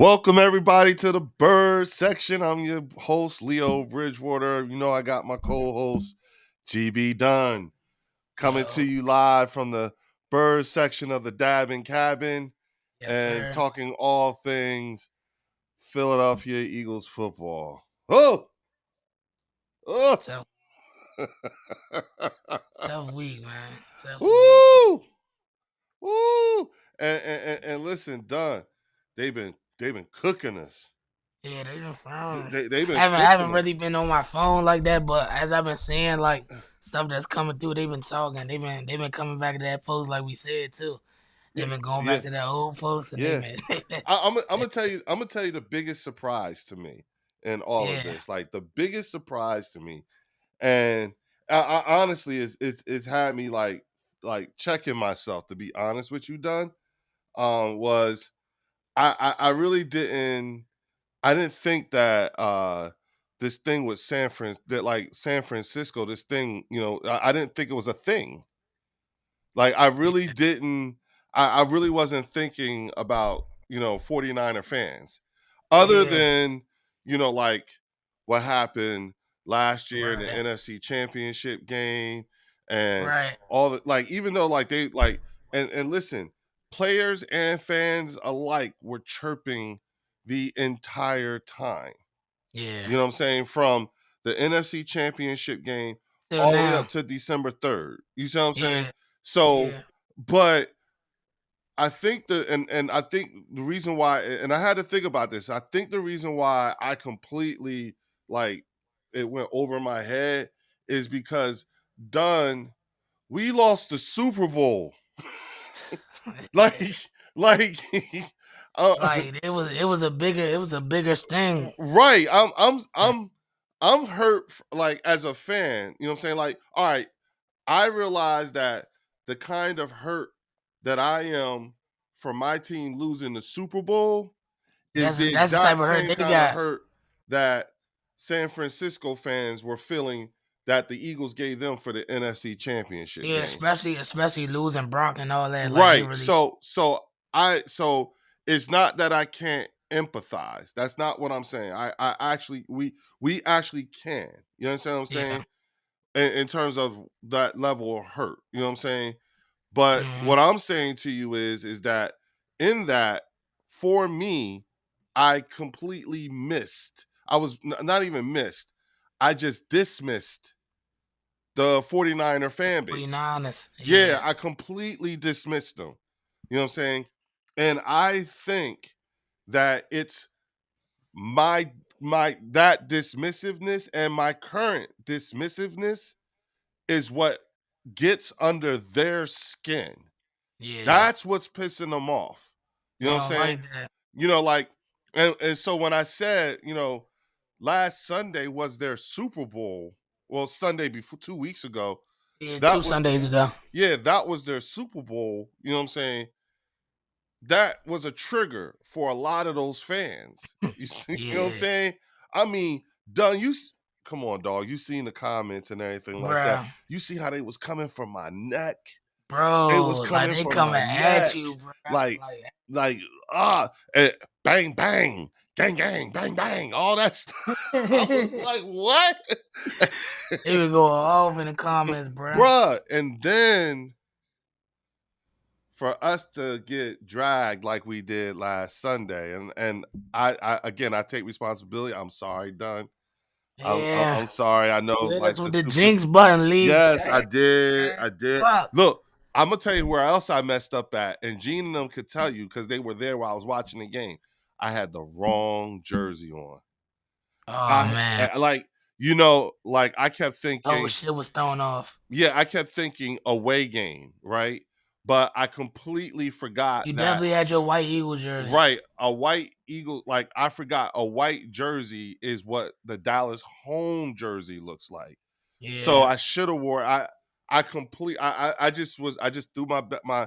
Welcome everybody to the BirdSection. I'm your host, Leo Bridgewater. You know I got my co-host, GBDun, coming to Yo, you live from the BirdSection of the Dabbing Cabin yes, and sir. talking all things Philadelphia Eagles football. Oh, oh, Tough, tough week, man. Tough week. woo, woo. And listen, Dunn, they've been cooking us. Yeah, they been firm. They've I been haven't I cooking haven't us. really been on my phone like that, but as I've been seeing like stuff that's coming through, they've been talking. They've been coming back to that post like we said too. Yeah, They've been going yeah, back to that old post and they've yeah. been I'm gonna tell you. I'm gonna tell you the biggest surprise to me in all of yeah. this. Like the biggest surprise to me, and I honestly is had me like checking myself. To be honest with you, Dunn, was I really didn't. I didn't think that this thing with San Francisco, this thing, I didn't think it was a thing. Like I really didn't I really wasn't thinking about, 49er fans. Other Yeah. than, like what happened last year in the Right. NFC championship game and Right. all the like even though like they like and listen, players and fans alike were chirping the entire time. Yeah. You know what I'm saying? From the NFC championship game Till all the way up now. to December 3rd. You see what I'm saying? Yeah. So, Yeah. but I think and I think the reason why and I had to think about this. I think the reason why I completely like it went over my head is because Dunn, we lost the Super Bowl. Like like uh, Like it was a bigger sting. right. I'm hurt like as a fan, you know what I'm saying? Like, all right, I realize that the kind of hurt that I am for my team losing the Super Bowl is That's the that's the type exact of hurt same they kind of got. hurt that San Francisco fans were feeling that the Eagles gave them for the NFC Championship Yeah, game. especially losing Brock and all that. Like they Right. really, So it's not that I can't empathize. That's not what I'm saying. I actually we actually can. You understand what I'm yeah, saying? In terms of that level of hurt. You know what I'm saying? But hmm what I'm saying to you is that in that, for me, I completely missed. I was not even missed. I just dismissed the 49er the fan base. 49ers. Yeah, Yeah, I completely dismissed them. You know what I'm saying? And I think that it's my that dismissiveness and my current dismissiveness is what gets under their skin. yeah. That's what's pissing them off. You They know what I'm don't saying? like that. Like, and so when I said, last Sunday was their Super Bowl, well, Sunday before 2 weeks ago, Yeah, two that was Sundays ago. yeah, that was their Super Bowl. You know what I'm saying? That was a trigger for a lot of those fans. You see, you know what I'm Yeah, saying? I mean, done. Come on, dog. You seen the comments and everything like that. bro, You see how they was coming from my neck. They was bro. Like coming they from my coming at neck, you, bro. like, Like like ah, bang bang, gang gang, bang bang, all that stuff. I was they like, what, would go off in the comments, bro. bruh? And then for us to get dragged like we did last Sunday, and I again I take responsibility. I'm sorry, Dunn. Yeah, I'm sorry. I know you hit like us the with the super. jinx button, Lee. Yes, I Dang, did. man. I did. Fuck. Look, I'm gonna tell you where else I messed up at, and Gene and them could tell you because they were there while I was watching the game. I had the wrong jersey on. Oh man. Like like I kept Oh thinking, shit was thrown off. yeah, I kept thinking away game, right? But I completely You forgot that definitely had your white Eagle jersey. right, a white eagle. Like I forgot a white jersey is what the Dallas home jersey looks like. So Yeah. I should have wore. I just threw my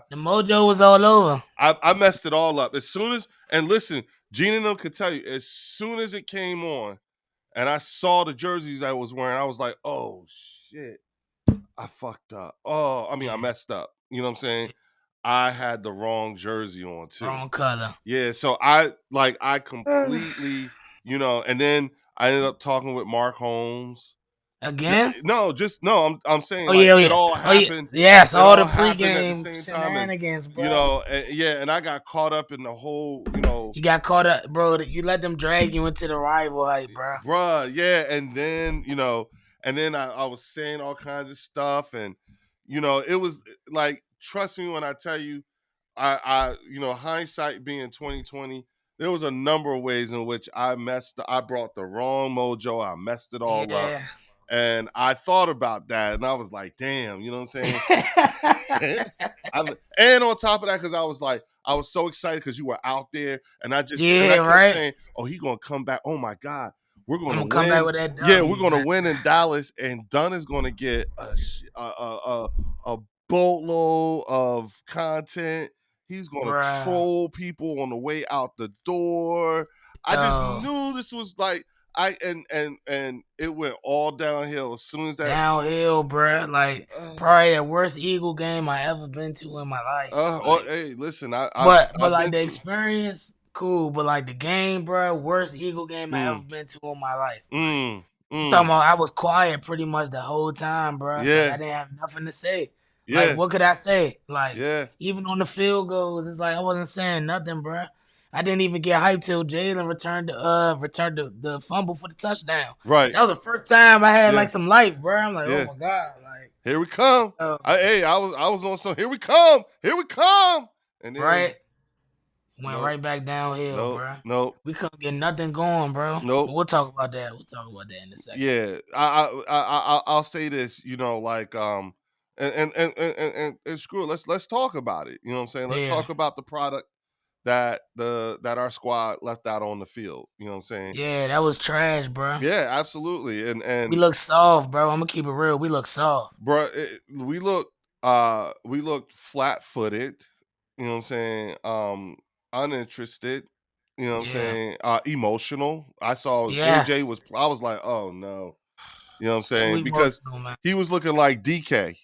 The mojo was all over. I messed it all up as soon as and listen, Gene and them could tell you as soon as it came on and I saw the jerseys I was wearing, I was like, oh shit, I fucked up. Oh, I mean, I Yeah. messed up. You know what I'm saying? I had the wrong jersey on too. Wrong color. Yeah, so I completely, and then I ended up talking with Mark Holmes. Again? No, just no, I'm saying Oh like yeah, oh it yeah, all oh yeah. happened. Yes, It all the all happened at the pregame same time, and shenanigans, bro. yeah, and I got caught up in the whole, You got caught up, bro. You let them drag you into the rival hype, bro. bruh, yeah, and then I was saying all kinds of stuff, and it was like, trust me when I tell you, hindsight being 2020, there was a number of ways in which I brought the wrong mojo, I messed it all up, Yeah. and I thought about that, and I was like, damn, you know what I'm saying? And on top of that, because I was so excited because you were out there, and I Yeah, kept right. saying, "Oh, he gonna come back! Oh my God, we're I'm gonna gonna come back win! with that Yeah, we're W, gonna man. win in Dallas, and Dunn is gonna get a boatload of content. He's gonna Bruh. troll people on the way out the door. I just Yo. knew this was like and it went all downhill as soon as that. Downhill, bruh. Like Uh, probably the worst Eagle game I ever been to in my life. Like hey, listen, I've but I've like been the to. experience, cool. But like the game, bruh, worst Eagle game I ever Mm, been to in my life. Like mm, I'm talking mm. about I was quiet pretty much the whole time, bruh. Like I Yeah, didn't have nothing to say. Like yeah, what could I say? Like yeah. even on the field goals, it's like I wasn't saying nothing, bruh. I didn't even get hyped till Jalen returned the fumble for the touchdown. Right. That was the first time I had Yeah, like some life, bruh. I'm like, oh yeah. my god, like Here we come. oh, I was on some. Here we come. Here we come. And then right, went nope, right back downhill, nope, bruh. nope, We couldn't get nothing going, bro. But nope. we'll talk about that. We'll talk about that in a second. Yeah, I'll say this. Like and screw it. Let's talk about it. You know what I'm saying? Let's Yeah, talk about the product that our squad left out on the field. You know what I'm saying? yeah, that was trash, bro. Yeah, absolutely. We And look soft, bro. I'm gonna keep it real. We look soft. bro, we looked flat-footed, you know what I'm saying, uninterested, you know what I'm Yeah. saying, emotional. I saw AJ Yes. was I was like, "Oh no." You know what I'm Too saying? Because emotional, man. he was looking like DK.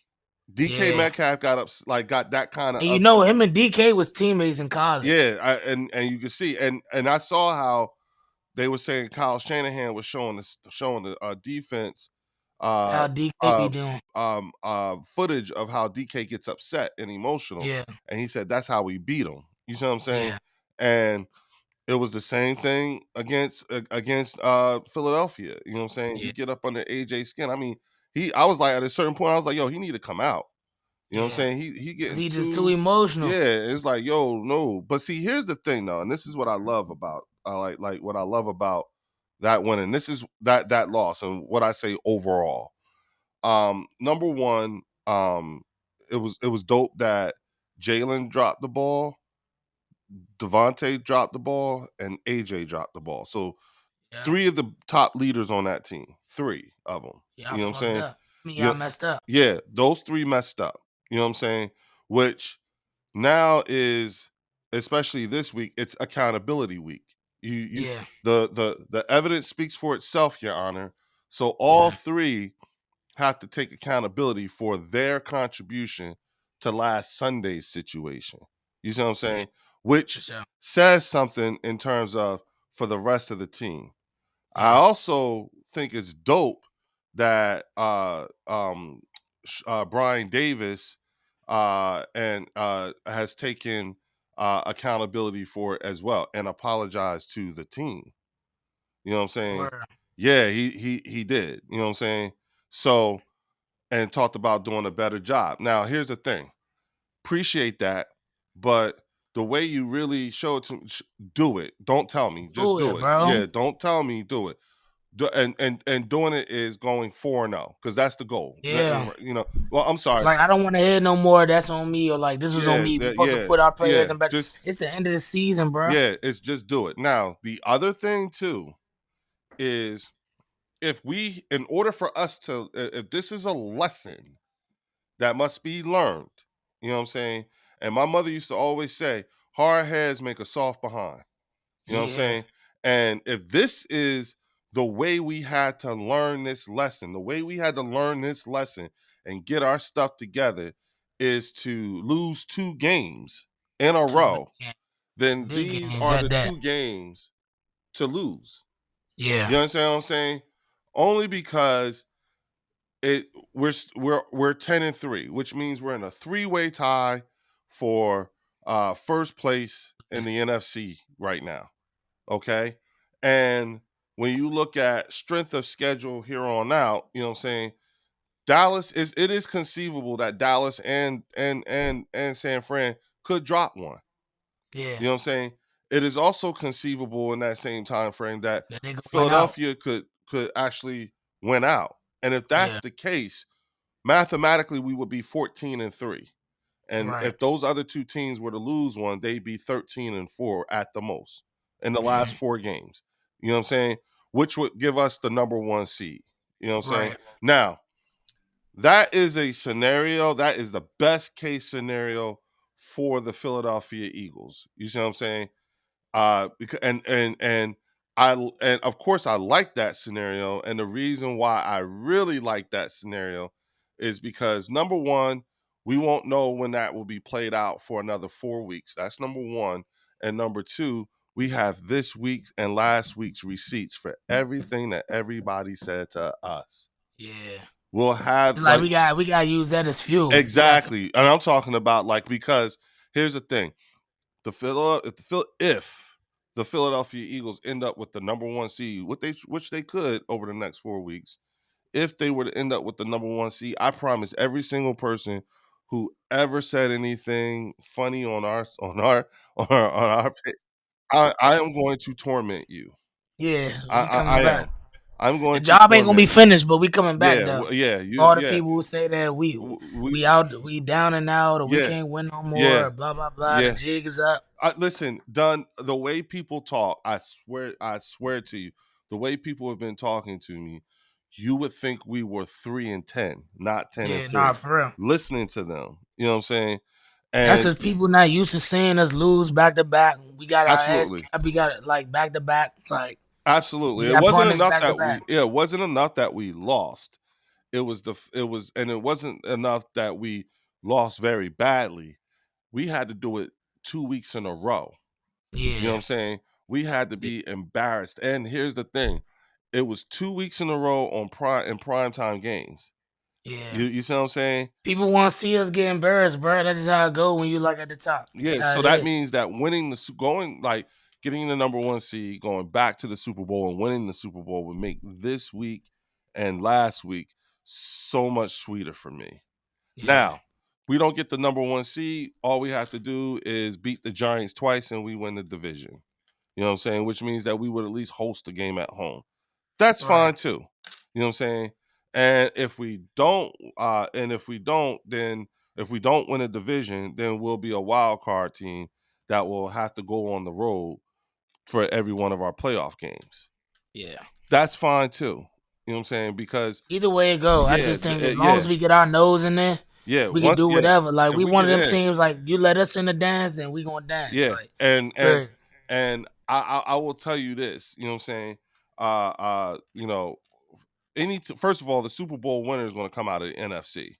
DK Yeah. Metcalf got that kind of And you know, upset. him and DK was teammates in college. Yeah, and you can see, and I saw how they were saying Kyle Shanahan was showing the defense uh How DK be uh doing. footage of how DK gets upset and emotional, Yeah. and he said that's how we beat him. You see what I'm saying? Yeah. And it was the same thing against Philadelphia. You know what I'm saying? Yeah. You get up under AJ skin. I mean, I was like, at a certain point I was like, yo, he need to come out. You know what I'm Yeah. saying? He Cause getting he just too too. emotional. Yeah, it's like, yo, no. But see, here's the thing though, and this is what I love about like what I love about that win, and this is that loss, and what I say overall. Number one, it was dope that Jalen dropped the ball, Devontae dropped the ball, and AJ dropped the ball. So Yeah. three of the top leaders on that team, three of them. Yeah, I You know what I'm fucked saying? up. I mean, You y'all know, messed up. yeah, those three messed up. You know what I'm saying? Which now is, especially this week, it's accountability week. You Yeah. the evidence speaks for itself, Your Honor. So all Yeah. three have to take accountability for their contribution to last Sunday's situation. You see what I'm Yeah. saying? For Which sure. says something in terms of for the rest of the team. I Yeah. also think it's dope that Brian Davis and has taken accountability for it as well and apologized to the team. You know what I'm saying? Word. Yeah, he did. You know what I'm saying? So, and talked about doing a better job. Now, here's the thing. Appreciate that, but the way you really show it to do it. Don't tell me, just Do do it, it. bro. Yeah, don't tell me, do it. And doing it is going 4-0 because that's the goal. Yeah. Well, I'm sorry. Like I don't want to hear no more. That's on me, or like this was on Yeah, me. We supposed to yeah, put our players yeah. in better. Just It's the end of the season, bro. yeah, it's just do it. Now, the other thing too is if we, in order for us to, if this is a lesson that must be learned, you know what I'm saying? And my mother used to always say, hard heads make a soft behind. You know what I'm Yeah. saying? And if this is the way we had to learn this lesson, the way we had to learn this lesson and get our stuff together is to lose 2 games in a Two big row, games, then big these games are at the that. 2 games to lose. Yeah, You understand what I'm saying? Only because it we're 10-3, which means we're in a three-way tie for first place in the NFC right now. Okay. And when you look at strength of schedule here on out, you know what I'm saying? Dallas is it is conceivable that Dallas and San Fran could drop one. yeah. You know what I'm saying? It is also conceivable in that same time frame that That they going out. Philadelphia could actually win out. And if that's Yeah, the case, mathematically we would be 14-3. And right. if those other two teams were to lose one, they'd be 13-4 at the most in the last Hmm. 4 games. You know what I'm saying? Which would give us the number 1 seed. You know what I'm saying? Right. Now, that is a scenario, that is the best case scenario for the Philadelphia Eagles. You see what I'm saying? Because and of course I like that scenario, and the reason why I really like that scenario is because number one, we won't know when that will be played out for another 4 weeks. That's number one, and number two, we have this week's and last week's receipts for everything that everybody said to us. Yeah. We'll have It's like like we gotta use that as fuel. We got to. exactly, and I'm talking about like because here's the thing if the Philadelphia Eagles end up with the number 1 seed, which they could over the next 4 weeks, if they were to end up with the number 1 seed, I promise every single person who ever said anything funny on our I am going to torment you. Yeah, I, we I coming I back. am. I'm The going to job ain't gonna be torment you. finished, but we coming back Yeah, though. yeah, All the yeah. people who say that we We out, we down and out, or we yeah, can't win no more, yeah, or blah blah blah. The yeah. jig is up. Listen, Dunn, the way people talk, I swear to you, the way people have been talking to me, you would think we were 3-10, not ten and Yeah, nah, three. for real. Listening to them, you know what I'm saying? That's And just people not used to seeing us lose back to back. We got our ass absolutely, capped. We got it like back to back. Like we absolutely, it got wasn't punished enough back to that back. it wasn't enough that we lost. And it wasn't enough that we lost very badly. We had to do it 2 weeks in a row. You know what Yeah, I'm saying? We had to yeah, be embarrassed. And here's the thing. It was 2 weeks in a row on prime time games. yeah. You see what I'm saying? People want to see us get embarrassed, bro. That's just how it go when you like at the top. That's Yeah. how So it that is. means that going like getting the number 1 seed, going back to the Super Bowl and winning the Super Bowl would make this week and last week so much sweeter for me. Yeah, Now, we don't get the number 1 seed. All we have to do is beat the Giants twice and we win the division. You know what I'm saying? Which means that we would at least host the game at home. That's right. fine too. You know what I'm saying? And if we don't win a division, then we'll be a wild card team that will have to go on the road for every one of our playoff games. Yeah. That's fine too. You know what I'm saying? Because Either way it go, I yeah, just think as long yeah, as we get our nose in there, yeah. we can do Yeah, whatever. Like if we we one get of them in, teams. Like you let us in the dance, then we gonna dance. yeah, Like and and period. and I will tell you this. You know what I'm saying? You know, first of all, the Super Bowl winner is going to come out of the NFC.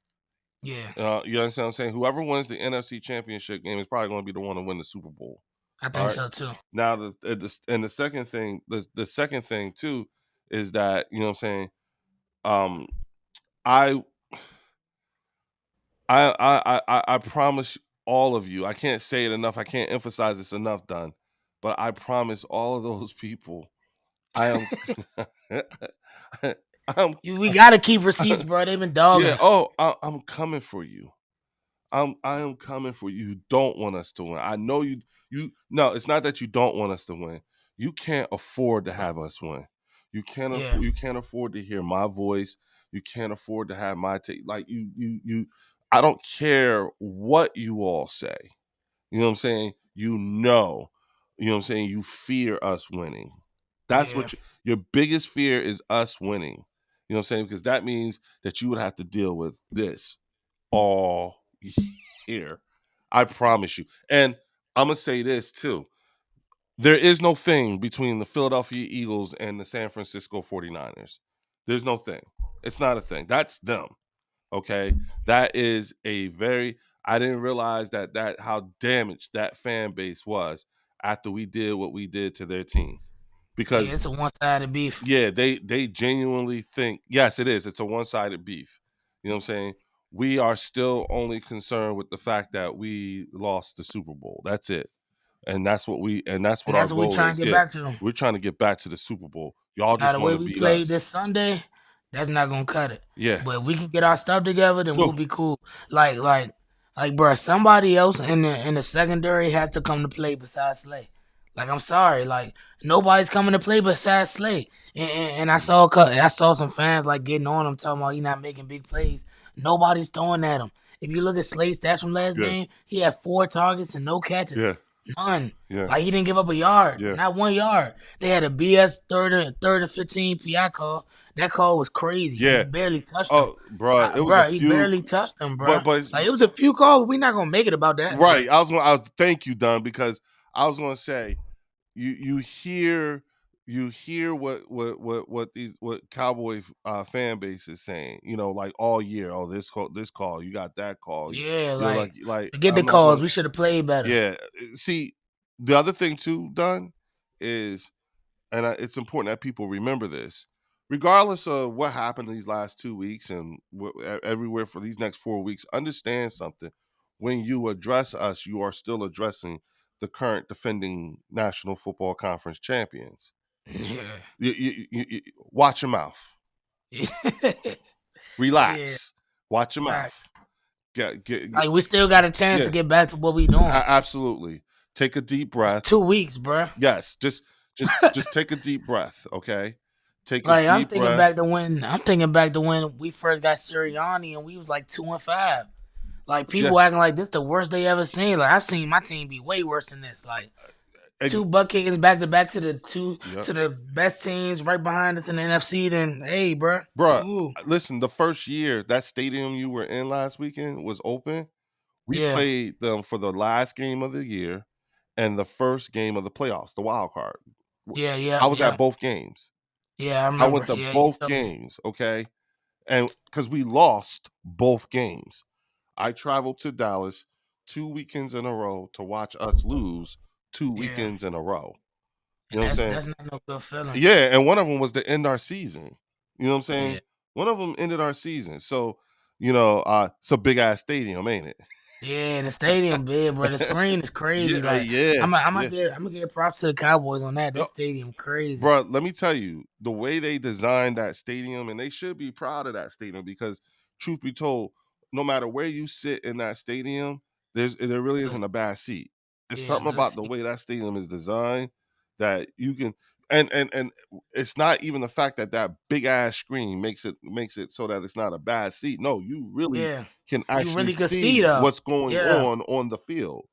Yeah, You understand what I'm saying? Whoever wins the NFC Championship game is probably going to be the one to win the Super Bowl. I All think right. so too. Now, the second thing, the second thing too, is that you know what I'm saying. Um, I I promise all of you. I can't say it enough. I can't emphasize this enough, Don. But I promise all of those people, I am. I'm We gotta keep receipts, bro. They've been dogging yeah. us. Oh, I'm coming for you. I am coming for you. You don't want us to win. I know you no, it's not that you don't want us to win. You can't afford to have us win. Yeah, You can't afford to hear my voice. You can't afford to have my take. Like you I don't care what you all say. You know what I'm saying? You know what I'm saying? You fear us winning. That's yeah, what your biggest fear is us winning. You know what I'm saying? Because that means that you would have to deal with this all year. I promise you. And I'm going to say this too. There is no thing between the Philadelphia Eagles and the San Francisco 49ers. There's no thing. It's not a thing. That's them. Okay. That is a very I didn't realize that how damaged that fan base was after we did what we did to their team. Yeah, Because it's a one-sided beef. yeah, they genuinely think yes, it is. It's a one-sided beef. You know what I'm saying? We are still only concerned with the fact that we lost the Super Bowl. That's it. And that's what And our that's what we goal trying is. to get Yeah. back to. We're trying to get back to the Super Bowl. Y'all Now just the want way to we beat played us. this Sunday, that's not gonna cut it. Yeah. But if we can get our stuff together, then we'll Whew. be cool. Like, bro, somebody else in the secondary has to come to play besides Slay. Like, I'm sorry, like nobody's coming to play besides Slay. And I saw some fans like getting on him, talking about he not making big plays. Nobody's throwing at him. If you look at Slay's stats from last Yeah. game, he had 4 targets and no catches. Yeah. None. Yeah. Like he didn't give up a yard, Yeah. not 1 yard. They had a BS third and 15 PI call. That call was crazy. He Yeah. barely touched him. Oh, bro, it was a Bro, he few barely touched him, but bro. Like it was a few calls. We not gonna make it about that, right. but I was thank you, Dunn, because I was gonna say you hear what these what Cowboy fan base is saying, like all year. Oh, this call, you got that call. yeah, like Like forget the I'm not calls. going. We should have played better. Yeah, see, the other thing too, Dunn, is it's important that people remember this. Regardless of what happened these last 2 weeks and everywhere for these next 4 weeks, understand something. When you address us, you are still addressing the current defending National Football Conference champions. Yeah. Watch your mouth. Yeah. Relax. Watch your Right. mouth. Get, Like we still got a chance yeah, to get back to what we doing. absolutely. Take a deep It's breath. 2 weeks, bro. Yes, just take a deep breath, okay? Take a Like deep breath. I'm thinking back to when we first got Sirianni and we was like 2-5. Like Yeah, people acting like this the worst they ever seen. Like I've seen my team be way worse than this. Like ex- two butt kickings back to back to the yep. to the best teams right behind us in the NFC. Then hey, bro, Bruh, ooh, listen, the first year that stadium you were in last weekend was open, we yeah, played them for the last game of the year and the first game of the playoffs, the wild card. yeah, yeah, I was at yeah, both games. yeah. I I went remember. to Yeah, you both told me. games, okay? And because we lost both games, I traveled to Dallas 2 weekends in a row to watch us lose two Yeah, weekends in a row. You and know what I'm saying? that's not no good feeling. Yeah, and one of them was to end our season. You know what I'm Yeah, saying? One of them ended our season. So, it's a big ass stadium, ain't it? yeah. The stadium big, bro. The screen is crazy. Yeah, Like yeah, yeah. I'm gonna give props to the Cowboys on that. Yo, That stadium crazy. bro, let me tell you, the way they designed that stadium, and they should be proud of that stadium because, truth be told, no matter where you sit in that stadium, there really Good- isn't a bad seat. It's Yeah, something good about the seat. way that stadium is designed that you can, and it's not even the fact that that big ass screen makes it so that it's not a bad seat. No, you really Yeah, can you actually really could see see though. what's going Yeah. on the field,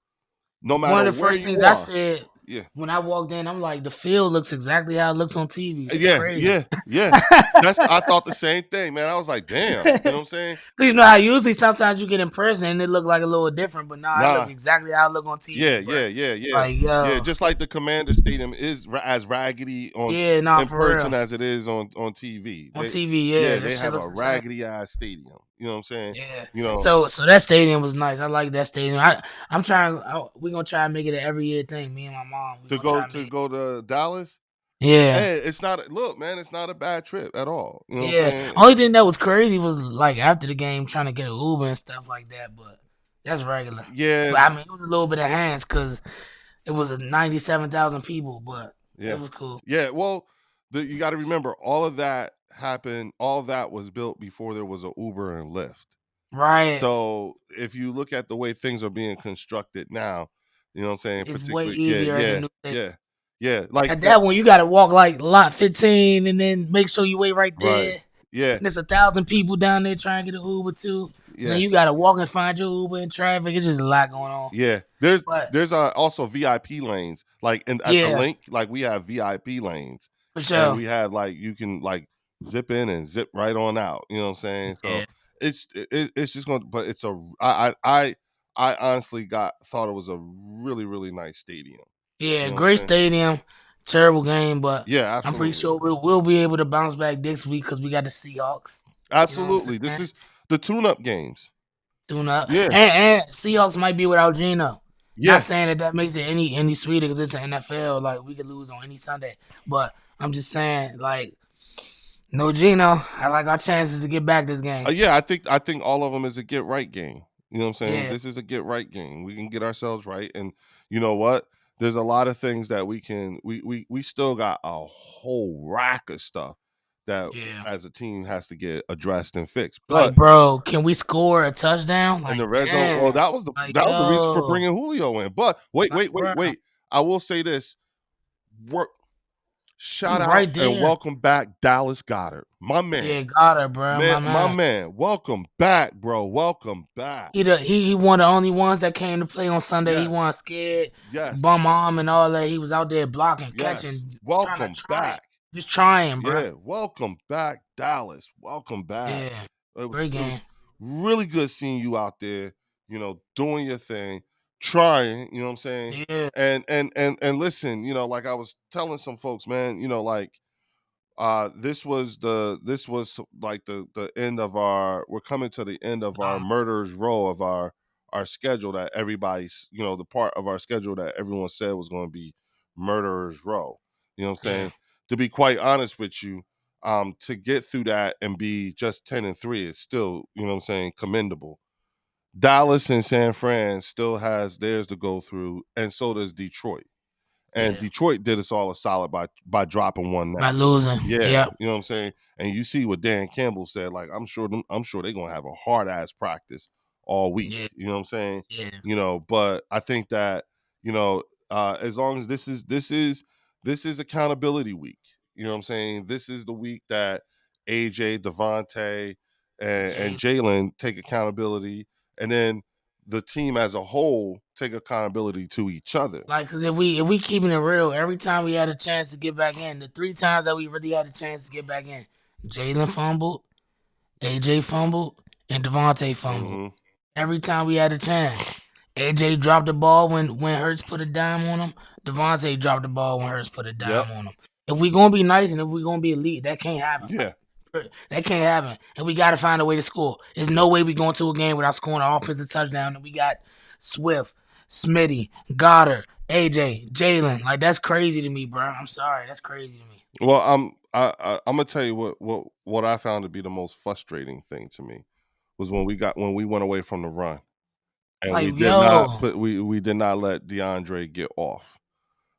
no One matter of the where first you things I are. said Yeah. when I walked in, I'm like, the field looks exactly how it looks on TV. It's Yeah, crazy. yeah, yeah. I thought the same thing, man. I was like, damn, you know what I'm saying? 'Cause you know how usually sometimes you get in person and it look like a little different, but nah, I look Nah. exactly how it look on Yeah, TV, bro. yeah, yeah, yeah. Like, Yeah, yo, just like the Commander Stadium is as raggedy on yeah, nah, in for person real. as it is on TV. On TV, yeah, that They shit have a looks the same. raggedy ass stadium. You know what I'm saying? Yeah. You know, So that stadium was nice. I like that stadium. We gonna try and make it an every year thing. Me and my mom, we to gonna go try and to make. go to Dallas, Yeah. hey, it's not look, man, it's not a bad trip at all. You know what I'm Yeah, saying? only thing that was crazy was like after the game trying to get an Uber and stuff like that, but that's regular. Yeah, But I mean, it was a little bit of hands because it was a 97,000 people, but it yeah. was cool. Yeah, well, you got to remember all of that happened. All of that was built before there was a Uber and Lyft. Right, So if you look at the way things are being constructed now, you know what I'm saying? it's way Particularly, yeah, easier at the yeah, new station. yeah, yeah. Like At that one, you got to walk like lot 15 and then make sure you wait right right. there. Yeah, And there's 1,000 people down there trying to get an Uber too. So then yeah, you got to walk and find your Uber in traffic. It's just a lot going on. yeah. There's But there's also VIP lanes. Like at the yeah, link, like we have VIP lanes, for and sure. we have like you can like zip in and zip right on out. You know what I'm saying? So Yeah, it's just going. But it's a I honestly thought it was a really nice stadium. yeah, You know what I'm great saying? stadium, terrible game, but Yeah, I'm pretty absolutely. sure we'll be able to bounce back next week because we got the Seahawks. You know what Absolutely. I'm This saying? is the tune-up games. Tune up. Yeah, And Seahawks might be without Geno. Not yeah. saying that makes it any sweeter because it's an NFL. Like we could lose on any Sunday, but I'm just saying like no Geno. I like our chances to get back this game. Yeah, I think all of them is a get right game. You know what I'm saying? Yeah, This is a get right game. We can get ourselves right, and you know what? There's a lot of things that we can. We still got a whole rack of stuff that yeah. as a team has to get addressed and fixed. Like, But bro, can we score a touchdown? in the Like, red zone, well, damn. Like, that was the reason for yo, bringing Julio in. But wait, like, wait, wait, bro, wait. I will say this: work, he shout out right and there. welcome back Dallas Goddard, my man. Yeah, got her, bro. Man, My my man. man, welcome back, bro. Welcome back. He one of the only ones that came to play on Sunday. He Yes, wasn't scared, yes, bum arm and all that. He was out there blocking, yes. catching, Welcome trying, back. just trying, bro. Yeah, welcome back, Dallas. Welcome back. Yeah, It great was it game. was really good seeing you out there, doing your thing, trying, you know what I'm saying? Yeah, And listen, like I was telling some folks, man, like this was like the end of our we're coming to the end of our nah, murderers row of our schedule that everybody's the part of our schedule that everyone said was going to be murderers row. You know what I'm yeah, saying? To be quite honest with you, to get through that and be just 10-3 is still, what I'm saying, commendable. Dallas and San Fran still has theirs to go through, and so does Detroit. And yeah. Detroit did us all a solid by dropping one By now. losing, Yeah, yep, you know what I'm saying? And you see what Dan Campbell said, like I'm sure they're gonna have a hard ass practice all week. yeah, You know what I'm saying? yeah. But I think that, as long as this is accountability week. You know what I'm saying? This is the week that AJ, Devontae, and Jay, Jalen take accountability, and then the team as a whole take accountability to each other. like, cause if we keeping it real, every time we had a chance to get back in, the three times that we really had a chance to get back in, Jalen fumbled, AJ fumbled, and Devontae fumbled. Hmm. Every time we had a chance. AJ dropped the ball when Hurts put a dime on him. Devontae dropped the ball when Hurts put a Yep. dime on him. If we gonna be nice and if we gonna be elite, that can't happen. Yeah. That can't happen. And we gotta find a way to score. There's no way we go into a game without scoring an offensive touchdown. And we got Swift, Smitty, Goddard, AJ, Jalen. Like that's crazy to me, bro. I'm sorry. That's crazy to me. Well, I'm gonna tell you what I found to be the most frustrating thing to me was when we went away from the run and Like, yo, we did not let DeAndre get off.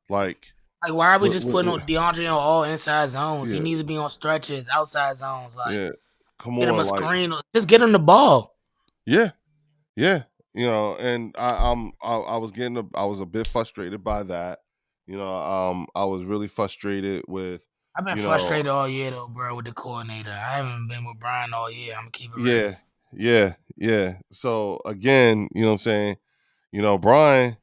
Like, like why are we just putting w on DeAndre on all inside zones? He yeah, needs to be on stretches, outside zones. Like yeah. Come get him on, a like, screen. Just get him the ball. yeah, yeah. And I was a bit frustrated by that. I was really frustrated with, I've been you know, frustrated all year though, bro, with the coordinator. I haven't been with Brian all year. I'm gonna keep it real. yeah, yeah, yeah. So again, what I'm saying, Brian,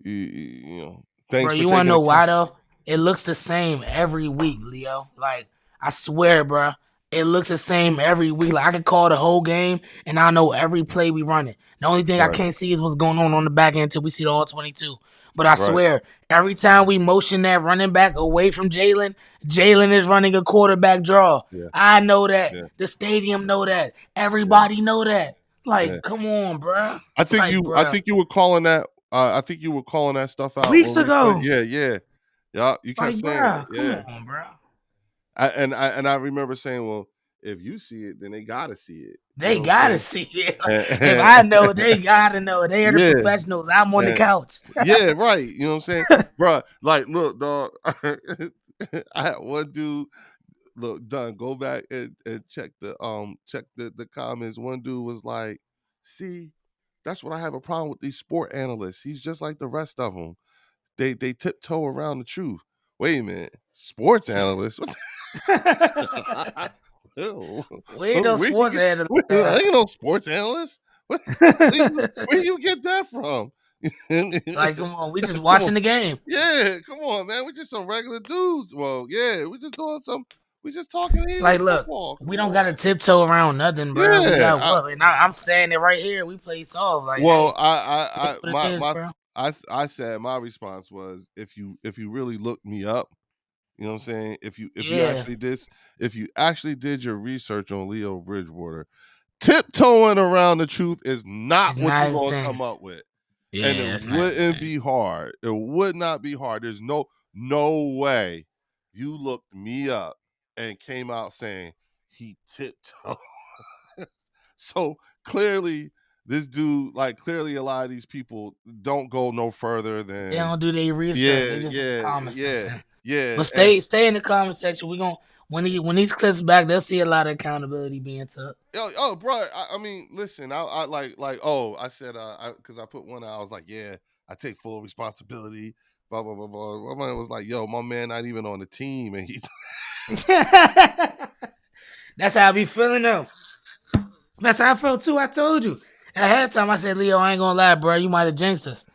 Bro, thanks for you wanna taking know account. why though? It looks the same every week, Leo. Like, I swear, bro. It looks the same every week. Like I can call the whole game and I know every play we run it. The only thing I Right, can't see is what's going on the back end until we see all 22. But I right, swear, every time we motion that running back away from Jalen, Jalen is running a quarterback draw. yeah, I know that. yeah, The stadium know that. yeah, Everybody know that. yeah. Like, come on, bro. I think you were calling that. I think you were calling that stuff out Weeks when we played. ago. Yeah, yeah, yeah. You kept Like, saying bro, it. come Yeah, on, bro. I remember saying, well, if you see it, then they gotta see it. You They know what gotta I'm see it. If saying? I know, they gotta know. They are the Yeah, professionals. I'm on the and couch. yeah, right. You know what I'm saying, bro? Like, look, dog. I had one dude. Look, Dunn, go back and check the comments. One dude was like, "See, that's what I have a problem with these sport analysts. He's just like the rest of them. They tiptoe around the truth." Wait a minute, sports analysts? What the- Ew. We ain't no Where you sports get? analyst. I ain't no sports analyst. Where you get that from? Like, come on, we just Come on. watching the game. Yeah, come on, man. We're just some regular dudes. Well, yeah, we're just doing some. We just talking Eagles Like, look, football. Come we don't on. gotta tiptoe around nothing, bro. We Yeah. got what? And I'm saying it right here. We play soft. Like, Well, hey, it is what it is, bro. I said my response was if you really look me up, you know what I'm saying. If you Yeah, actually did your research on Leo Bridgewater, tiptoeing around the truth is not It's what not you're his gonna thing. come up with. And it Yeah, it's not his wouldn't thing. be hard. It would not be hard. There's no way you looked me up and came out saying he tiptoed. So clearly, this dude, like clearly a lot of these people don't go no further They than don't do their research. yeah, They just in the yeah, comment yeah, section. yeah. But And stay in the comment section. We gon' when these clips back, they'll see a lot of accountability being took. bro, I mean, listen, I like oh, I said because I put one out, I was like, yeah, I take full responsibility. Blah blah blah blah. My man was like, yo, my man not even on the team, and he That's how I be feeling though. That's how I felt too. I told you. At halftime, I said, Leo, I ain't gonna lie, bro. You might have jinxed us.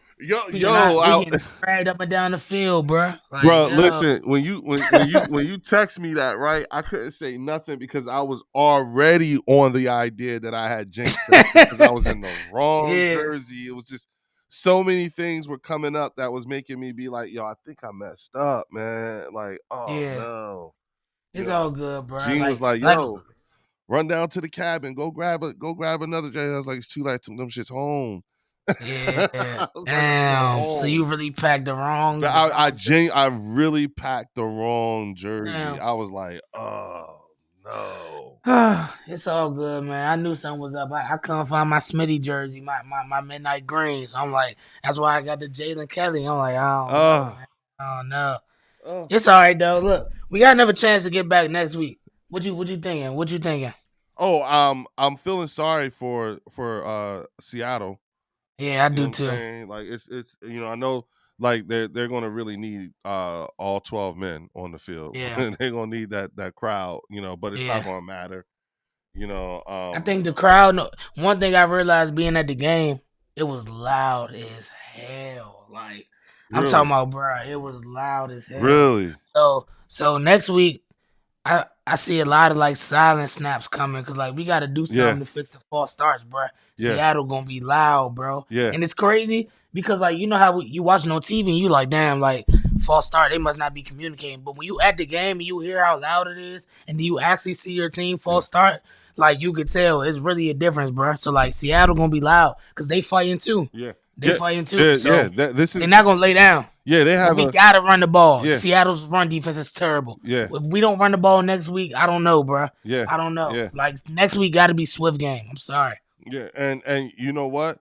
We I, getting dragged up and down the field, bro. Like, bro, yo, listen, when you text me that, right, I couldn't say nothing because I was already on the idea that I had jinxed us because I was in the wrong yeah, jersey. It was just so many things were coming up that was making me be like, yo, I think I messed up, man. Like, oh yeah. no. You It's know, all good, bro. Gene was like, Like, yo, run down to the cabin, go grab another jersey. I was like, it's too late, them shit's home. yeah. I was like, they're Damn. So home. you really packed But the wrong jersey. I really packed the wrong jersey. Damn. I was like, oh no. It's all good, man. I knew something was up. I couldn't find my Smitty jersey, my midnight green. So I'm like, that's why I got the Jalen Kelly. I'm like, I don't know, Oh, man. I don't know. oh. It's all right though. Look, we got another chance to get back next week. What you thinking? What you thinking? Oh, I'm feeling sorry for Seattle. Yeah, I You know do what I'm too. saying? Like it's I know like they're gonna really need all 12 men on the field. Yeah, They're gonna need that crowd, but it's not yeah. gonna matter. I think the crowd. One thing I realized being at the game, it was loud as hell. Like I'm talking Really, about, bro. It was loud as hell. really, So next week, I see a lot of like silent snaps coming because like we got to do yeah, something to fix the false starts, bro. yeah, Seattle gonna be loud, bro, yeah, and it's crazy because like you know how you watching on TV and you like damn like false start they must not be communicating, but when you at the game and you hear how loud it is and you actually see your team yeah, false start, like you could tell it's really a difference, bro. So like Seattle gonna be loud because they fighting too, yeah, they yeah, fighting too, yeah, yeah. so This they're is not gonna lay down. yeah. They But have we a gotta run the ball. yeah, Seattle's run defense is terrible. yeah, If we don't run the ball next week, I don't know, bro. yeah, I don't know. yeah. Like next week got to be Swift game. I'm sorry. Yeah, and you know what?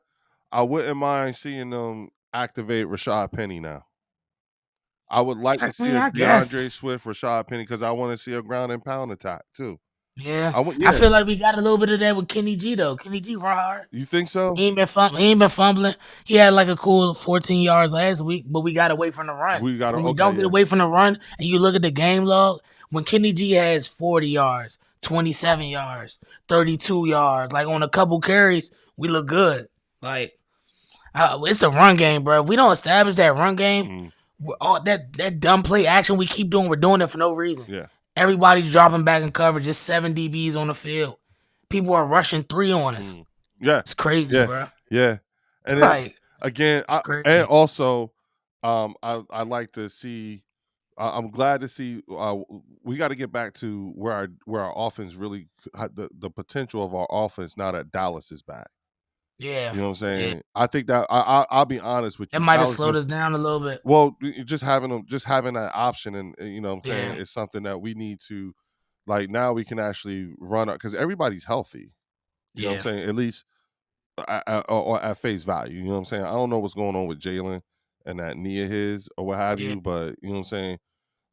I wouldn't mind seeing them activate Rashad Penny now. I would like I to see mean, a I guess. DeAndre Swift, Rashad Penny, because I want to see a ground and pound attack too. Yeah, I Yeah. feel like we got a little bit of that with Kenny G though. Kenny G run hard. You think so? He ain't been fumbling. He had like a cool 14 yards last week, but we got away from the run. We got to. When we Okay, don't get yeah, away from the run, and you look at the game log, when Kenny G has 40 yards, 27 yards, 32 yards, like on a couple carries, we look good. Like it's the run game, bro. If we don't establish that run game, mm, all that dumb play action we keep doing, we're doing it for no reason. yeah, Everybody's dropping back in coverage, just 7 DBs on the field. People are rushing 3 on us. mm, yeah, It's crazy, yeah, bro. yeah. And then Like again, it's and crazy. also, I like to see. I'm glad to see. We got to get back to where our offense really the potential of our offense now that Dallas is back. Yeah, You know what I'm yeah. saying? I think that I'll be honest with That you. might have Dallas slowed been us down a little bit. well, just having them, just having that option, and you know what I'm saying, Yeah, is something that we need to like now we can actually run because everybody's healthy. You know what I'm yeah, saying? At least or at face value. You know what I'm saying? I don't know what's going on with Jalen and that knee of his or what have yeah. you, but you know what I'm saying?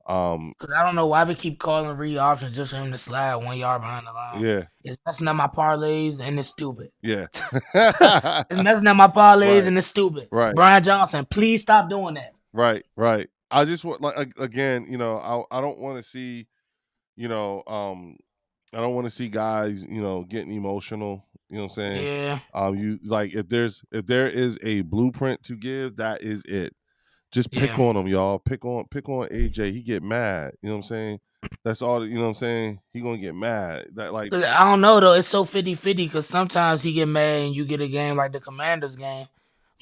Um, Cause I don't know why we keep calling read options just for him to slide 1 yard behind the line. yeah, It's messing up my parlays and it's stupid. yeah. It's messing up my parlays Right, and it's stupid. right, Brian Johnson, please stop doing that. right, right. I just want like again, I don't want to see, you know, I don't want to see guys, getting emotional. You know what I'm saying? Yeah, You like if there is a blueprint to give, that is it. Just pick yeah. on him, y'all. Pick on AJ. He get mad. You know what I'm saying? That's all. You know what I'm saying? He gonna get mad. That like Cause I don't know though. It's so 50-50 because sometimes he get mad and you get a game like the Commanders game,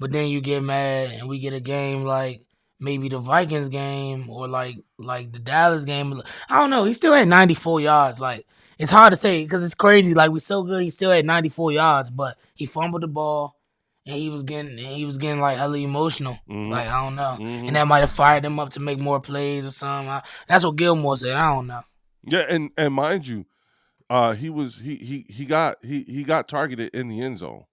but then you get mad and we get a game like maybe the Vikings game or like the Dallas game. I don't know. He still had 94 yards. Like it's hard to say because it's crazy. Like we're so good, he still had 94 yards, but he fumbled the ball and he was getting like hella emotional. Mhm. Like I don't know, and Mhm. that might have fired him up to make more plays or something. That's what Gilmore said. I don't know. Yeah, and mind you, he was he got targeted in the end zone.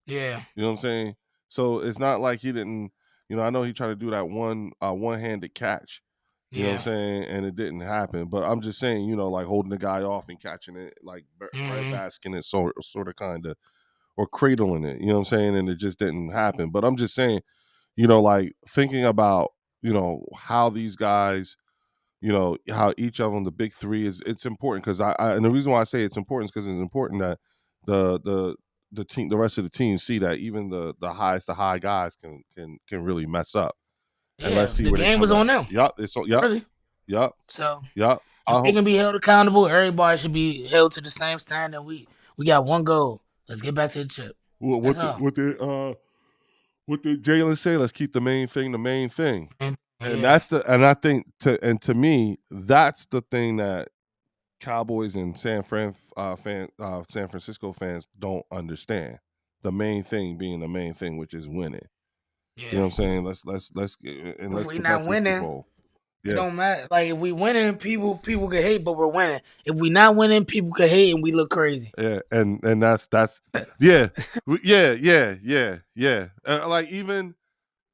Yeah, You know what I'm saying? So it's not like he didn't. I know he tried to do that one-handed catch. You know what I'm yeah, saying? And it didn't happen. But I'm just saying, like holding the guy off and catching it, like bread hmm basking it, sort of kind of, or cradling it. You know what I'm saying? And it just didn't happen. But I'm just saying, like thinking about how these guys, how each of them, the big three, it's important because and the reason why I say it's important is because it's important that the the the rest of the team see that even the highest the high guys can really mess up. And let's yeah. see The where they game come was at. on them, Yep, it's so yep, really. yep, So yep. if I they hope can be held accountable, everybody should be held to the same standard. We got one goal. Let's get back to the chip. That's what the all. what did Jalen say? Let's keep the main thing. And And yeah, I think to me, that's the thing that Cowboys and San Francisco fans don't understand. The main thing being the main thing, which is winning. You know yeah. what I'm saying? Let's If we get back not to the Super winning, Bowl. it Yeah, don't matter. Like if we winning, people can hate, but we're winning. If we not winning, people can hate and we look crazy. yeah, and that's yeah, yeah, yeah, yeah, yeah. Like even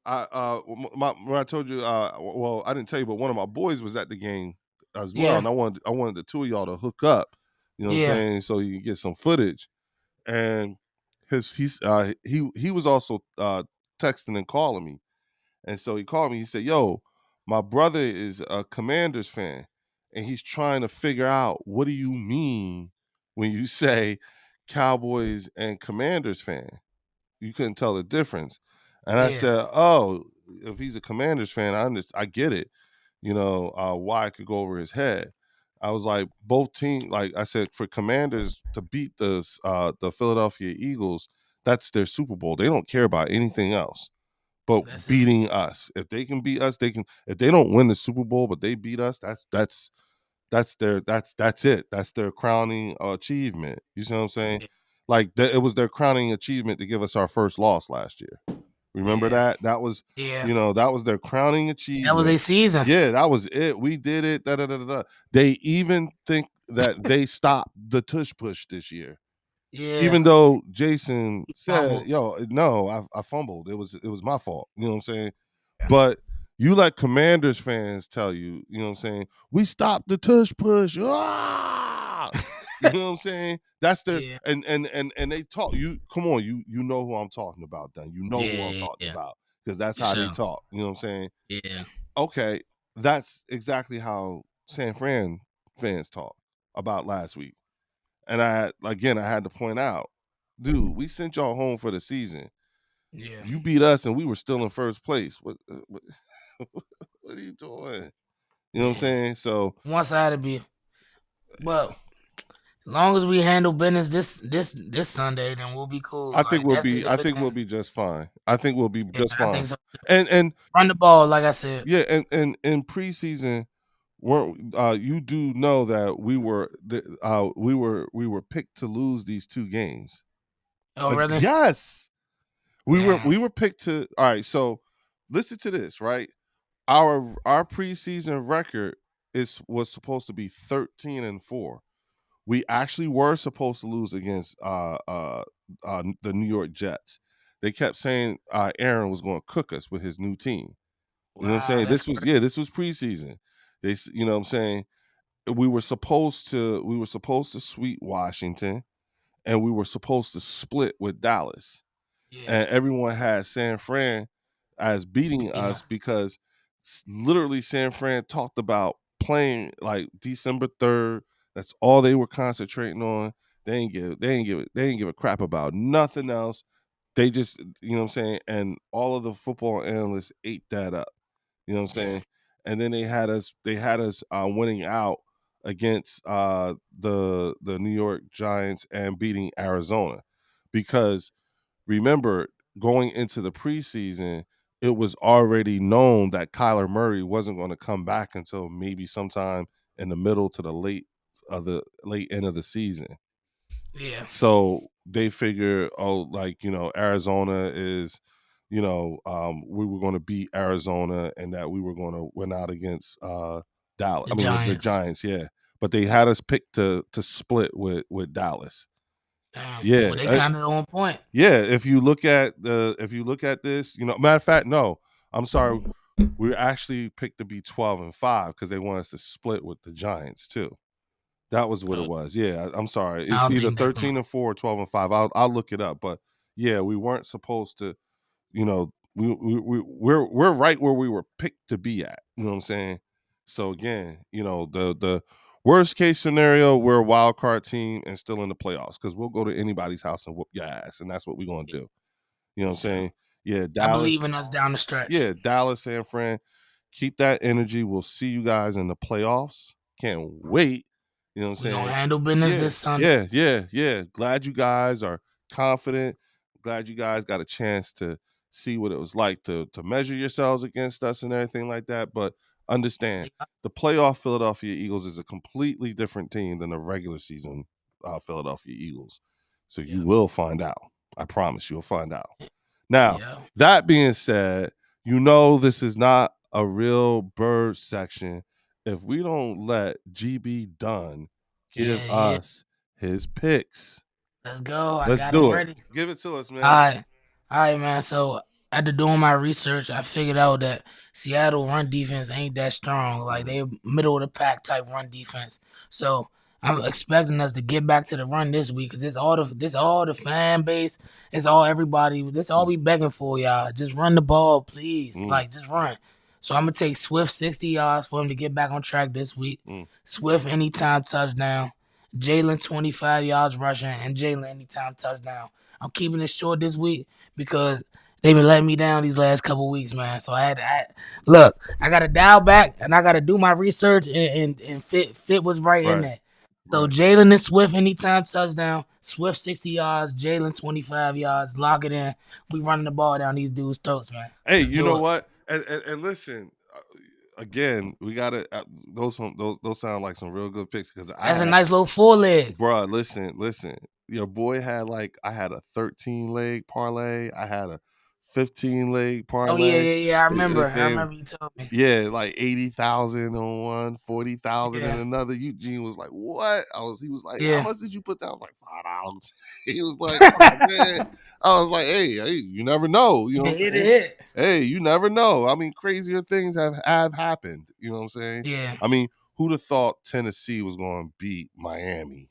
when I told you, well, I didn't tell you, but one of my boys was at the game as well, Yeah, and I wanted the two of y'all to hook up. You know what I'm yeah, saying? So you can get some footage. And he was also texting and calling me, and so he called me. He said, "Yo, my brother is a Commanders fan, and he's trying to figure out what do you mean when you say Cowboys and Commanders fan." You couldn't tell the difference. And I yeah. said, "Oh, if he's a Commanders fan, I get it. Why it could go over his head." I was like, both teams, like I said, for Commanders to beat the Philadelphia Eagles, that's their Super Bowl. They don't care about anything else but That's it. beating us. If they can beat us, they can. If they don't win the Super Bowl, but they beat us, that's it. That's their crowning achievement. You see what I'm saying? Yeah, Like it was their crowning achievement to give us our first loss last year. Remember yeah, that? That was, yeah. that was their crowning That was a achievement. season. Yeah, that was it. We did it. Da, da, da, da, da. They even think that they stopped the tush push this year. Yeah, Even though Jason said, fumbled. "Yo, no, I fumbled. It was my fault." You know what I'm saying? But you let Commanders fans tell you, you know what I'm saying? We stopped the tush push. Ah! You know what I'm saying? That's their Yeah, and they talk. You come on, you know who I'm talking about, then. You know who I'm yeah, talking yeah. about because that's For how they sure. talk. You know what I'm saying? Yeah, Okay, that's exactly how San Fran fans talk about last week. And I had to point out, dude, we sent y'all home for the season. yeah, You beat us, and we were still in first place. What are you doing? You know what I'm yeah. saying? So One side to be, but as long as we handle business this Sunday, then we'll be cool. Like that's the I big think we'll thing. be just fine. I think we'll be Yeah, just I fine. think so. And Run the ball, like I said. yeah, and in preseason, weren't you do know that we were picked to lose these two games. Oh, really? Yes, Damn. we were picked to. All right, so listen to this, right? Our preseason record was supposed to be 13-4. We actually were supposed to lose against the New York Jets. They kept saying Aaron was going to cook us with his new team. You know what I'm Wow, saying? that's crazy. This was preseason. You know what I'm saying? We were supposed to sweep Washington, and we were supposed to split with Dallas, Yeah, and everyone had San Fran as beating beating us us. because literally San Fran talked about playing like December 3rd. That's all they were concentrating on. They ain't give a crap about nothing else. They just, you know what I'm saying, and all of the football analysts ate that up. You know what I'm Yeah, saying? And then they had us winning out against the New York Giants and beating Arizona because remember going into the preseason, it was already known that Kyler Murray wasn't going to come back until maybe sometime in the middle to the late end of the season. Yeah, So they figure, oh, like, Arizona is, we were going to beat Arizona and that we were going to win out against Dallas. the I mean, the Giants. Giants, yeah. But they had us picked to split with Dallas. Damn. Yeah, Well, they kind of on point. yeah. If you look at this, matter of fact, no, I'm sorry, we actually picked to be 12-5 because they want us to split with the Giants too. That was what it Uh, was. Yeah, I'm sorry. I It's don't either think that. 13-4 or 12-5. I'll look it up, but yeah, we weren't supposed to. We're right where we were picked to be at. You know what I'm saying? So again, the worst case scenario, we're a wild card team and still in the playoffs because we'll go to anybody's house and whoop your ass, and that's what we're gonna do. You know what I'm Yeah, saying? Yeah, I Dallas. believe in us down the stretch. Yeah, Dallas, San Fran. Keep that energy. We'll see you guys in the playoffs. Can't wait. You know what I'm We gonna saying? handle business Yeah, this Sunday. yeah, yeah, yeah. Glad you guys are confident. Glad you guys got a chance to see what it was like to measure yourselves against us and everything like that. But understand, Yeah, the playoff Philadelphia Eagles is a completely different team than the regular season Philadelphia Eagles. So you yeah, will find out. I promise you'll find out. Now, yeah, that being said, this is not a real bird section if we don't let GBDun give yeah, yeah. us his picks. Let's go. I Let's got it do it. ready. Give it to us, All man. right. All right, man. So after doing my research, I figured out that Seattle run defense ain't that strong. Like Mhm, they middle of the pack type run defense. So I'm expecting us to get back to the run this week because this all the fan base, it's all everybody. This all mm, we begging for, y'all. Just run the ball, please. mm, Like just run. So I'm gonna take Swift 60 yards for him to get back on track this week. mm. Swift anytime touchdown. Jalen 25 yards rushing and Jalen anytime touchdown. I'm keeping it short this week because they've been letting me down these last couple weeks, man. So look. I got to dial back and I got to do my research and fit what's right in Right, there. So right. Jalen and Swift anytime touchdown. Swift 60 yards. Jalen 25 yards. Lock it in. We running the ball down these dudes' throats, man. Hey, Let's you do know it. what? And listen, again, we gotta those sound like some real good picks because I That's a had, nice little four leg. bruh, listen. Your boy had I had a 13 leg parlay. I had a 15 leg Oh yeah, parlay. yeah, yeah. I remember. It's I saying, remember you told me. yeah, like 80,000 on one, 40,000 in Yeah, another. Eugene was like, "What?" He was like, "How yeah. much did you put down?" I was like, $5. He was like, "Oh man." I was like, hey, you never know. You know what Hit I'm it saying? hit. Hey, you never know. I mean, crazier things have happened. You know what I'm saying? Yeah. I mean, who'd have thought Tennessee was going to beat Miami?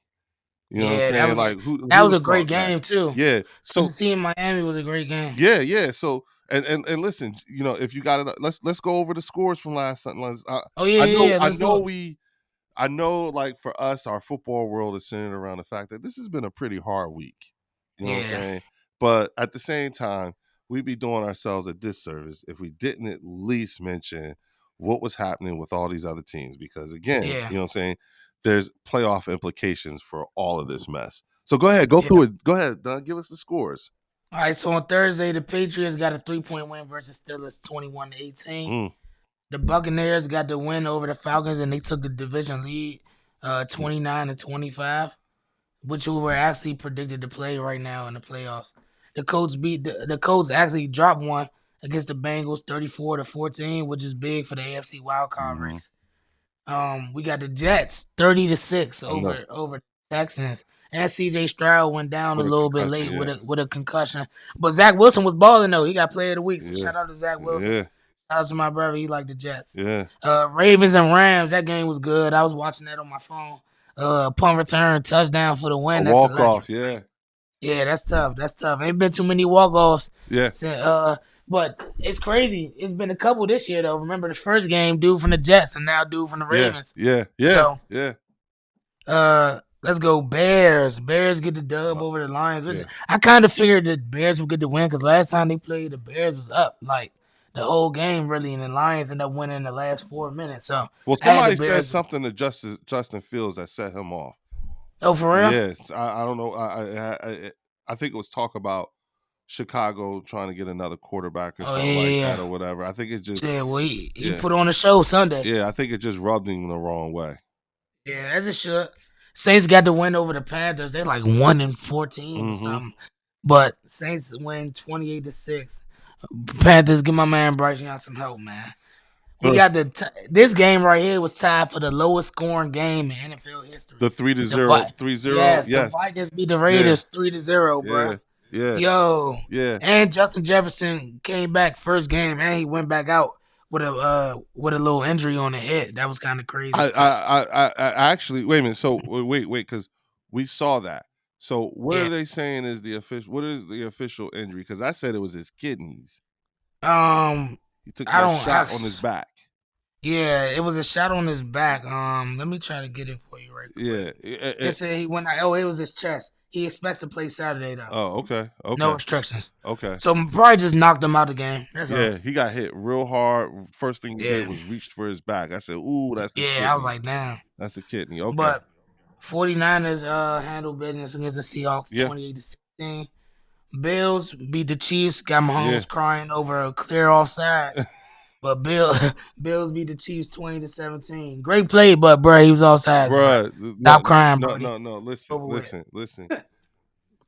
You know what Yeah, I'm saying? Like, that who'd was have a great thought that? game too. Yeah. So Tennessee and Miami was a great game. yeah, yeah. So and listen, if you got it, let's go over the scores from last Sunday. Oh yeah, I yeah, know, yeah. I Let's do know it. we, I know, like for us, our football world is centered around the fact that this has been a pretty hard week. You know what I'm Yeah, saying? But at the same time, we'd be doing ourselves a disservice if we didn't at least mention what was happening with all these other teams. Because again, yeah, you know what I'm saying? There's playoff implications for all of this mess. So go ahead, go yeah. through it. Go ahead, Don, give us the scores. All right, so on Thursday, the Patriots got a 3-point win versus Steelers 21-18. Mm, The Buccaneers got the win over the Falcons and they took the division lead mm, 29-25, which we were actually predicted to play right now in the playoffs. The Colts actually dropped one against the Bengals 34-14, which is big for the AFC wildcard mhm. race. We got the Jets 30-6 I know. over Texans. And CJ Stroud went down a With a little bit concussion, late yeah. with a concussion. But Zach Wilson was balling though. He got player of the week. So Yeah. shout out to Zach Wilson. Yeah. Shout out to my brother. He liked the Jets. Yeah. Ravens and Rams, that game was good. I was watching that on my phone. Punt return, touchdown for the A win. That's walk electric. off, yeah. Yeah, that's tough. That's tough. Ain't been too many walk offs. Yeah. But it's crazy. It's been a couple this year though. Remember the first game, dude from the Jets, and now dude from the Yeah. Ravens. Yeah. Yeah. So Yeah. let's go Bears. Bears get the dub Uh, over the Lions. yeah. I kind of figured the Bears would get the win because last time they played, the Bears was up like the whole game really, and the Lions ended up winning in the last 4 minutes. So Well, I had the somebody said Bears. something to Justin Fields that set him off. Oh, for real? Yes, I don't know. I think it was talk about Chicago trying to get another quarterback or Oh yeah, something like yeah. that or whatever. I think it just Yeah, well, he yeah put on a show Sunday. yeah I think it just rubbed him the wrong way. Yeah, as it should. Saints got the win over the Panthers. They like 1-14 or Hmm. something. But Saints win 28-6. Panthers, give my man Bryce Young some help, man. He First, got this game right here was tied for the lowest scoring game in NFL the history. 3 to The 0, 3-0. yes, the Yes. Vikings beat the Yeah. Raiders 3-0, bro. Yeah. Yeah. Yo, Yeah. and Justin Jefferson came back first game, and he went back out with a little injury on the head. That was kind of crazy. I actually wait a minute. So wait, because we saw that. So what Yeah. are they saying is the official? What is the official injury? Because I said it was his kidneys. He took I that don't. shot on his back. Yeah, it was a shot on his back. Let me try to get it for you right quick. Yeah. It said he went. Oh, it was his chest. He expects to play Saturday though. Oh, okay. No Okay. restrictions. Okay. So probably just knocked him out the game. That's all. Yeah, he got hit real hard. First thing he did Yeah. was reached for his back. I said, "Ooh, that's a Yeah, I was kidney. like, damn. That's a kidney." Okay. But 49ers handled business against the Seahawks Yeah. 28-16. Bills beat the Chiefs, got Yeah. Mahomes crying over a clear offsides. But Bills beat the Chiefs 20-17. Great play, but bro, he was offsides, bro. Bruh, Stop no, crying, no, Brody. no, no. Listen, Over with. listen, listen.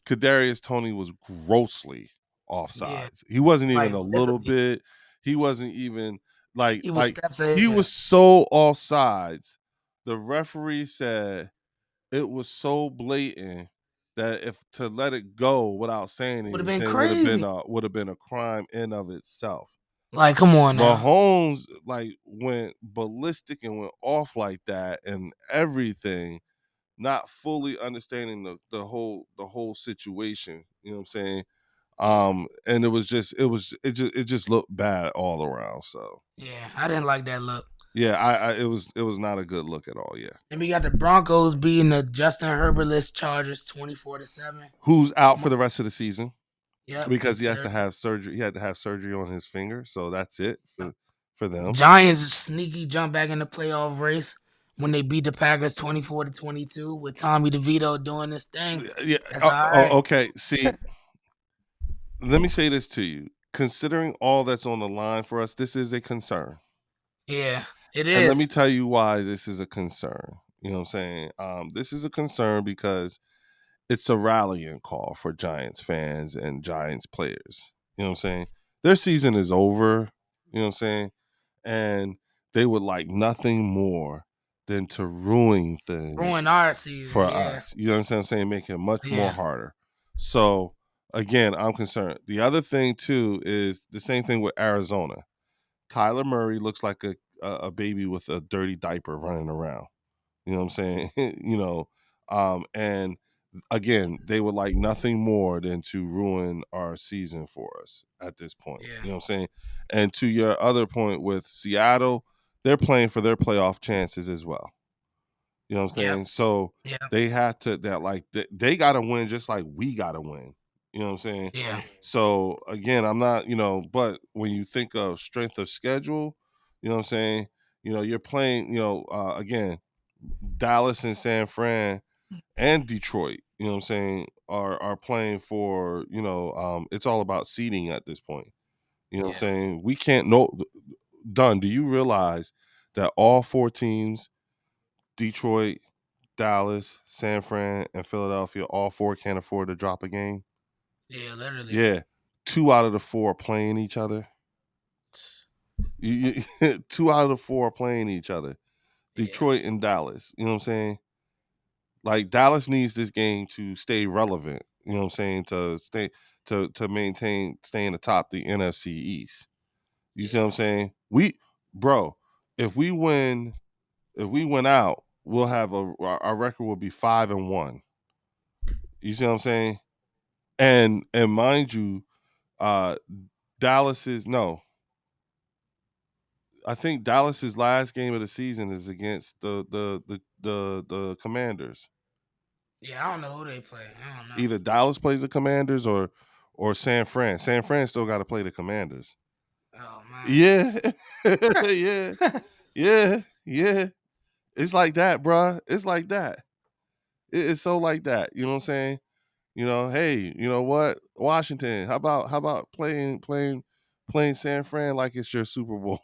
Kadarius Toney was grossly Yeah, offsides. He wasn't even like a little literally, bit. He wasn't even like he was like steps he ahead. was so offsides. The referee said it was so blatant that if to let it go without saying Would have been anything crazy. would have been a crime in of itself. Like, come on now. Mahomes like went ballistic and went off like that and everything, not fully understanding the whole situation. You know what I'm saying? And it just looked bad all around. So Yeah, I didn't like that look. yeah, I it was not a good look at all. Yeah. And we got the Broncos beating the Justin Herbertless Chargers 24-7. Who's out for the rest of the season Yep, because he has to surgery. have surgery. He had to have surgery on his finger, so that's it for them. Giants sneaky jump back in the playoff race when they beat the Packers 24-22 with Tommy DeVito doing this thing. Yeah. That's all right. Okay. See, let me say this to you. Considering all that's on the line for us, this is a concern. Yeah, it And let me is. tell you why this is a concern. You know what I'm saying? This is a concern because it's a rallying call for Giants fans and Giants players. You know what I'm saying? Their season is over. You know what I'm saying? And they would like nothing more than to ruin things Ruin our season. for Yeah. us. You know what I'm saying? Make it much more Yeah. harder. So again, I'm concerned. The other thing too is the same thing with Arizona. Kyler Murray looks like a baby with a dirty diaper running around. You know what I'm saying? And again, they would like nothing more than to ruin our season for us at this point. Yeah. You know what I'm saying? And to your other point with Seattle, they're playing for their playoff chances as well. You know what I'm Yep. saying? So Yep. they have to that like they got to win just like we got to win. You know what I'm saying? Yeah. So again, I'm not, but when you think of strength of schedule, you know what I'm saying? You're playing, again, Dallas and San Fran and Detroit, you know what I'm saying, are playing for, it's all about seeding at this point. You know what I'm Yeah. saying? We can't know done. Do you realize that all four teams, Detroit, Dallas, San Fran, and Philadelphia, all four can't afford to drop a game? Yeah. Literally. Yeah. Two out of the four are playing each other. Two out of the four are playing each other. Yeah. Detroit and Dallas. You know what I'm saying? Like Dallas needs this game to stay relevant. You know what I'm saying? To stay to maintain staying atop the NFC East. You see what Yeah. I'm saying? Bro, if we win, if we win out, we'll have our record will be 5-1. You see what I'm saying? And mind you, uh Dallas is no. I think Dallas's last game of the season is against the Commanders. Yeah. I don't know who they play. I don't know. Either Dallas plays the Commanders or San Fran. San Fran still got to play the Commanders. Oh man. Yeah, yeah, yeah, yeah. It's like that, bruh. It's like that. It's so like that. You know what I'm saying? Hey, you know what, Washington? How about playing San Fran like it's your Super Bowl?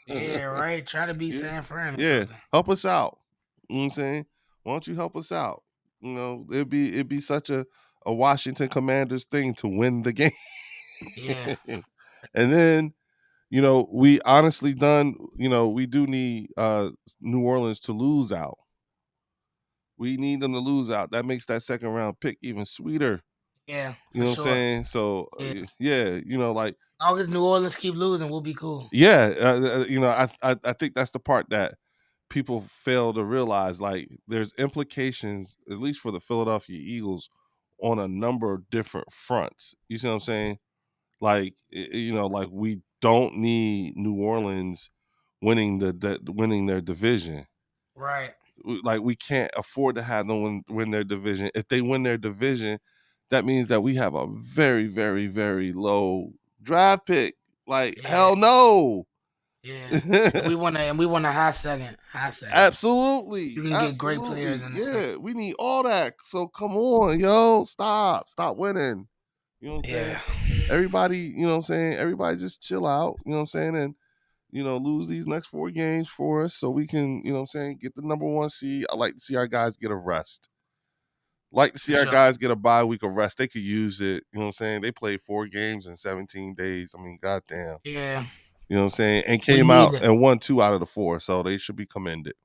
Yeah, right. Try to beat Yeah, San Fran or yeah. something. Help us out. You know what I'm saying? Why don't you help us out? It'd be such a Washington Commanders thing to win the game. Yeah, And then, we honestly done, we do need New Orleans to lose out. We need them to lose out. That makes that second round pick even sweeter. yeah, You for know what I'm sure. saying? So Yeah. yeah, like As long as New Orleans keep losing, we'll be cool. yeah, I think that's the part that people fail to realize. Like, there's implications, at least for the Philadelphia Eagles, on a number of different fronts. You see what I'm saying? Like, like, we don't need New Orleans winning their division. Right. Like, we can't afford to have them win their division. If they win their division, that means that we have a very, very, very low draft pick. Like, Yeah. hell no. Yeah. And we want a high second. High second. Absolutely, You can get great players absolutely. in the second. Yeah, we need all that. So come on, yo, stop winning. You know what I'm saying? Yeah. Everybody, you know what I'm saying? Everybody just chill out, you know what I'm saying? And, lose these next 4 games for us so we can, you know what I'm saying, get the number 1 seed. I like to see our guys get a rest. Like to For see our sure. guys get a bye week of rest. They could use it. You know what I'm saying? They played 4 games in 17 days. I mean, goddamn. Yeah. You know what I'm saying? And We came need out it. and won 2 out of the 4. So they should be commended.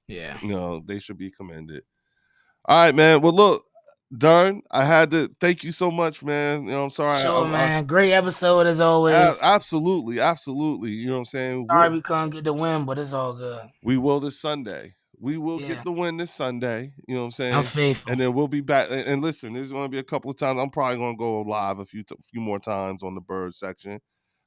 Yeah. They should be commended. All right, man. Well, look, done. I had to thank you so much, man. I'm sorry. Sure, man. Great episode as always. Absolutely, absolutely. You know what I'm saying? Sorry we couldn't get the win, but it's all good. We will this Sunday. We will get Yeah. the win this Sunday. You know what I'm I'm saying? faithful. And then we'll be back. And listen, there's going to be a couple of times. I'm probably going to go live a few more times on the bird section.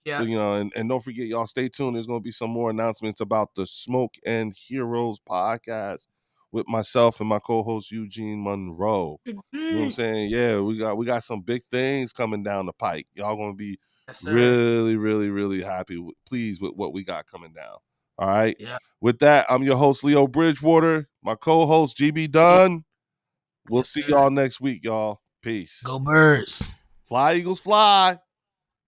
Yeah. But, and don't forget, y'all, stay tuned. There's going to be some more announcements about the Smoke and Heroes podcast with myself and my co-host Eugene Monroe. You know what I'm saying? Yeah, we got some big things coming down the pike. Y'all gonna be Yes, sir. really, really, really happy, pleased with what we got coming down. All right. Yeah. With that, I'm your host Leo Bridgewater, my co-host GBDun. We'll Yes, see sir. y'all next week, y'all. Peace. Go Birds. Fly, Eagles, fly.